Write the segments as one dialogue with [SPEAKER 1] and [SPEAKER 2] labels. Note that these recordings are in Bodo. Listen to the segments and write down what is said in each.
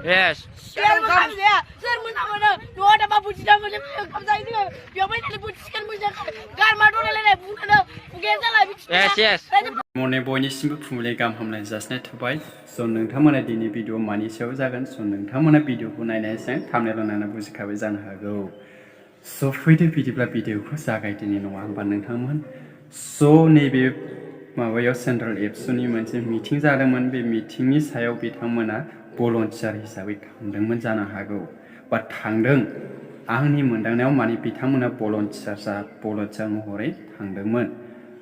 [SPEAKER 1] Yes.
[SPEAKER 2] Siar kamu dia. Siar mana? Dua ada babu cina macam kamu saya ini. Biar mana ni buat siar macam gar madu lele bukan. Bukan salah.
[SPEAKER 1] Yes, yes.
[SPEAKER 3] Mone bयनिसिमबो फुंबिलि गाहाम हामलायनाय जासिनाय थाबाय स' नोंथांमोना दिनै भिडिअ मानि सायाव जागोन स' नोंथांमोना भिडिअखौ नायनाय सिगां थाम्बनेल नायनानै बुजिखाबाय जानो हागौ स' फैदो बिदिब्ला भिडिअखौ जागायदिनि नङा होमबा नोंथांमोन स' नैबे माबायाव सेन्ट्रेल एबसुनि मोनसे मिटिं जादोंमोन बे मिटिंनि सायाव बिथांमोना भलन्टियार हिसाबै थांदोंमोन जानो हागौ बा थांदों आंनि मोनदांनायाव माने बिथांमोना भलन्टियार महरै थांदोंमोन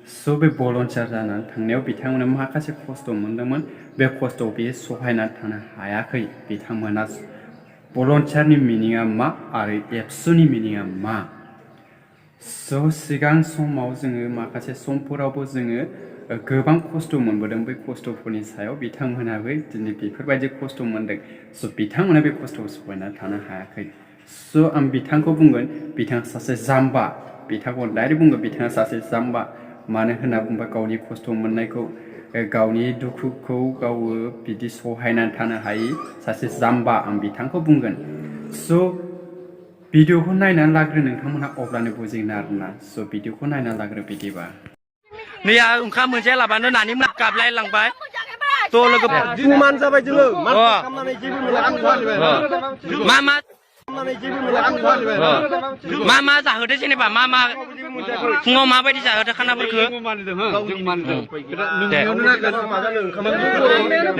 [SPEAKER 3] स' बे भलन्टियार जानानै थांनायाव बिथांमोना माखासे खस्थ' मोनदोंमोन बे खस्थ'आव बे सहायनानै थानो हायाखै बिथांमोना भलन्टियारनि मिनिङा मा आरो एबसुनि मिनिङा मा स' सिगां समाव जोङो माखासे समफोरावबो जोङो गोबां खस्थ' मोनबोदों बै खस्थ'फोरनि सायाव बिथांमोनाबो दिनै बेफोरबायदि खस्थ' मोनदों स' बिथांमोना बे खस्थ'खौ सहायनानै थानो हायाखै स' आं बिथांखौ बुंगोन बिथाङा सासे जाम्बा बिथांखौ डाइरेक्ट बुंगोन बिथाङा सासे जाम्बा मानो होनना बुंबा गावनि खस्थ' मोननायखौ गावनि दुखुखौ गावो बिदि सहायनानै थानो हायै सासे जाम्बा आं बिथांखौ बुंगोन स' भिडिअखौ नायनानै लाग्रो नोंथांमोना अब्लानो बुजिगोन आरोना स' भिडिअखौ नायनानै लाग्रो बिदिबा
[SPEAKER 1] नैया ओंखाम मोनसे लाबानो नानि गाबलाय लांबाय थ' लोगोफोर
[SPEAKER 4] मान जाबाय जोङो मान खालामनानै जेबो मोना
[SPEAKER 1] मा जाहोदो जेनेबा मा फुङाव माबायदि जाहोदो खानाफोरखौ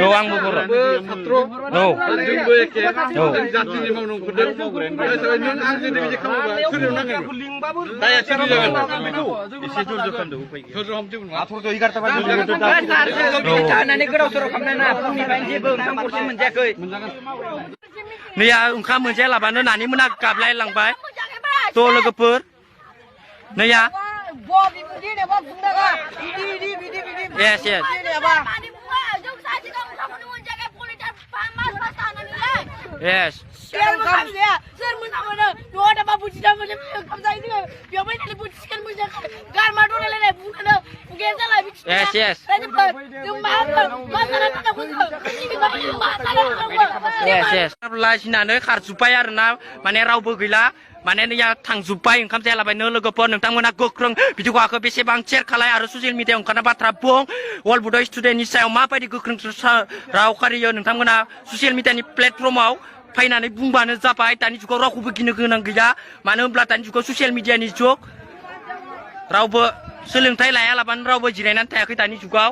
[SPEAKER 1] औ आंबो बर' औ जोंबो एखे जातिनि मावनांगौ नैया ओंखाम मोनसे लाबानो नानि मोना गाबलाय लांबाय थ' लोगोफोर नैया yes yes yes
[SPEAKER 2] Siar kamu dia. Siar mana? Dua ada babu cina macam kamu saya ini. Biar mana ni buat siar macam gar madu lele bukan. Bukan salah.
[SPEAKER 1] yes yes yes yes लाजिनानै खारजोब्बाय आरोना माने रावबो गैला माने नैया थांजोब्बाय ओंखाम जायालाबायनो लोगोफोर नोंथांमोना गोख्रों भिडिअखौ आखौ बेसेबां शेयार खालाय आरो ससियेल मिडियायाव ओंखारनाय बाथ्रा बुं वर्ल्ड बड' स्टुडेन्टनि सायाव माबायदि गोख्रों राव खारियो नोंथांमोना ससियेल मिडियानि प्लेटफर्माव फैनानै बुंबानो जाबाय दानि जुगाव रावखौबो गिनो गोनां गैया मानो होनब्ला दानि जुगाव ससियेल मिडियानि जुग रावबो सोलोंथाइ लायालाबानो रावबो जिरायनानै थायाखै दानि जुगाव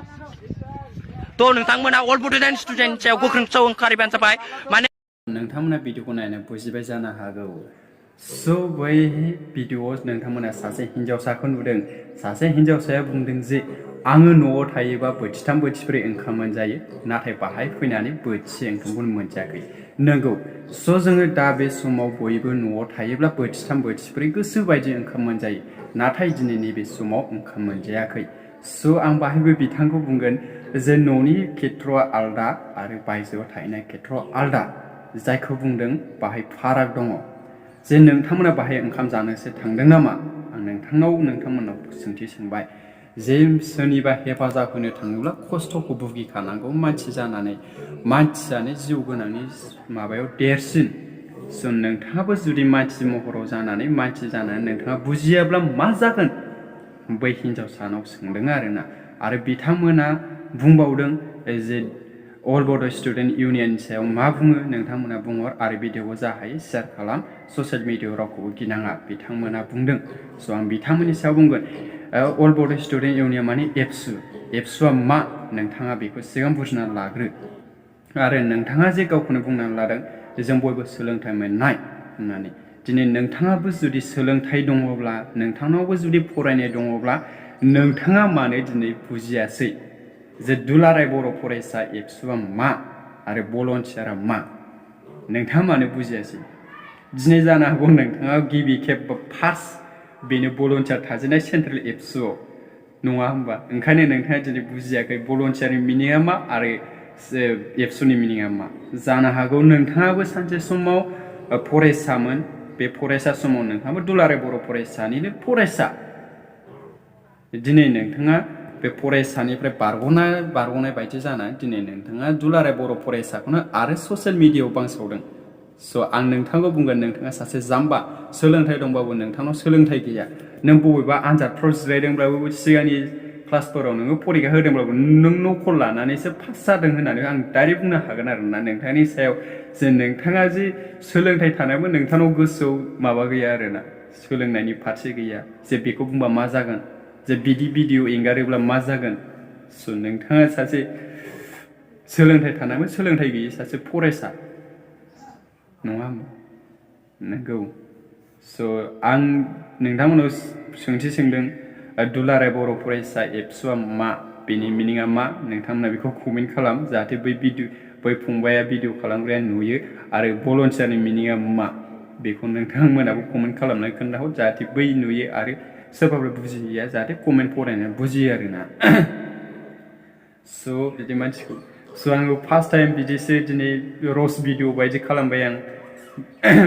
[SPEAKER 1] थ' नोंथांमोना वर्ल्ड बड' स्टुडेन्टनि सायाव गोख्रों साव ओंखारबानो जाबाय माने
[SPEAKER 3] नोंथांमोना भिडिअखौ नायना बुजिबाय जानो हागौ स' बै भिडिअआव नोंथांमोना सासे हिन्जावसाखौ नुदों सासे हिन्जावसाया बुंदों जे आङो न'आव थायोबा बोथिथाम बोथिब्रै ओंखाम मोनजायो नाथाय बाहाय फैनानै बोथिसे ओंखामखौनो मोनजायाखै नंगौ स' जोङो दा बे समाव बयबो न'आव थायोब्ला बोथिथाम बोथिब्रै गोसो बायदि ओंखाम मोनजायो नाथाय दिनै नैबे समाव ओंखाम मोनजायाखै स' आं बाहायबो बिथांखौ बुंगोन जे न'नि खेथ्रआ आलदा आरो बायजोआव थाहैनाय खेथ्रआ आलदा जायखौ बुंदों बाहाय फाराग दङ जे नोंथांमोना बाहाय ओंखाम जानोसो थांदों नामा आं नोंथांमोनाव सोंथि सोंबाय जे सोरनिबा हेफाजाब होनो थाङोब्ला खस्थ'खौ भुगिखानांगौ मानसि जानानै मानसियानो जिउ गोनांनि माबायाव देरसिन स' नोंथाङाबो जुदि मानसि महराव जानानै नोंथाङा बुजियाब्ला मा जागोन बै हिन्जावसानाव सोंदों आरो बिथांमोना बुंबावदों जे अल बड' स्टुडेन्ट इउनियननि सायाव मा बुङो नोंथांमोना बुंहर आरो भिडिअखौ जा हायो शेयार खालाम ससियेल मिडियायाव रावखौबो गिनाङा बिथांमोना बुंदों स' आं बिथांमोननि सायाव बुंगोन अल बड' स्टुडेन्ट इउनियन माने एबसुआ मा नोंथाङा बेखौ सिगां बुजिना लाग्रो आरो नोंथाङा जे गावखौनो बुंनानै लादों जों बयबो सोलोंथाइ मोननाय होननानै दिनै नोंथाङाबो जुदि सोलोंथाइ दङब्ला नोंथांनावबो जुदि फरायनाय दङब्ला नोंथाङा मानो दिनै बुजियासै जे दुलाराय बर' फरायसा एबसुआ मा आरो भलन्टियारा मा नोंथाङा मानो बुजियासै दिनै जानो हागौ नोंथाङा गिबि खेब फार्स्ट बेनो भलन्टियार थाजेननाय सेन्ट्रेल एबसुआव नङा होमबा ओंखायनो नोंथाङा दिनै बुजियाखै भलन्टियारनि मिनिङा मा आरो एबसुनि मिनिङा मा जानो हागौ नोंथाङाबो सानसे समाव फरायसामोन बे फरायसा समाव नोंथाङाबो दुलाराय बर' फरायसानिनो फरायसा दिनै नोंथाङा बे फरायसानिफ्राय बारग'नाय बायदि जाना दिनै नोंथाङा दुलाराय बर' फरायसाखौनो आरो ससियेल मिडियायाव बांसावदों स' आं नोंथांखौ बुंगोन नोंथाङा सासे जाम्बा सोलोंथाइ दंबाबो नोंथांनाव सोलोंथाइ गैया नों बबेबा आनजादफ्राव जिरायदोंब्लाबो सिगांनि क्लासफोराव नोङो फरिखा होदोंब्लाबो नों नकल लानानैसो पास जादों होननानै आं डाइरेक्ट बुंनो हागोन आरोना नोंथांनि सायाव जे नोंथाङा जि सोलोंथाइ थानायाबो नोंथांनाव गोसोआव माबा गैया आरोना सोलोंनायनि फारसे गैया जे बेखौ बुंबा मा जागोन जे बिदि भिडिअ एंगारोब्ला मा जागोन स' नोंथाङा सासे सोलोंथाइ थानायाबो सोलोंथाइ गैयि सासे फरायसा नङा नंगौ स' आं नोंथांमोनाव सोंथि सोंदों दुलाराय बर' फरायसा एबसुआ मा बेनि मिनिङा मा नोंथांमोना बेखौ कमेन्ट खालाम जाहाथे बै फंबाया भिडिअ खालामग्राया नुयो आरो भलन्टियारनि मिनिङा मा बेखौ नोंथांमोनाबो कमेन्ट खालामनानै खोन्थाहर जाहाथे बै नुयो आरो सोरबाफोर बुजियैया जाहाथे कमेन्ट फरायनानै बुजियो आरोना स' बिदि मानसिखौ स' आङो फार्स्ट टाइम बिदिसो दिनै रस भिडिअ बायदि खालामबाय आं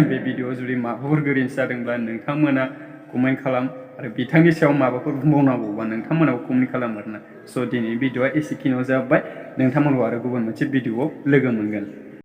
[SPEAKER 3] बे भिडिअ जुदि माबाफोर गोरोन्थि जादोंब्ला नोंथांमोना कमेन्ट खालाम आरो बिथांनि सायाव माबाफोर बुंबावनांगौबा नोंथांमोनाबो कमेन्ट खालाम आरोना स' दिनै भिडिअआ एसेखिनियाव जाबाय नोंथांमोनखौ आरो गुबुन मोनसे भिडिअआव लोगो मोनगोन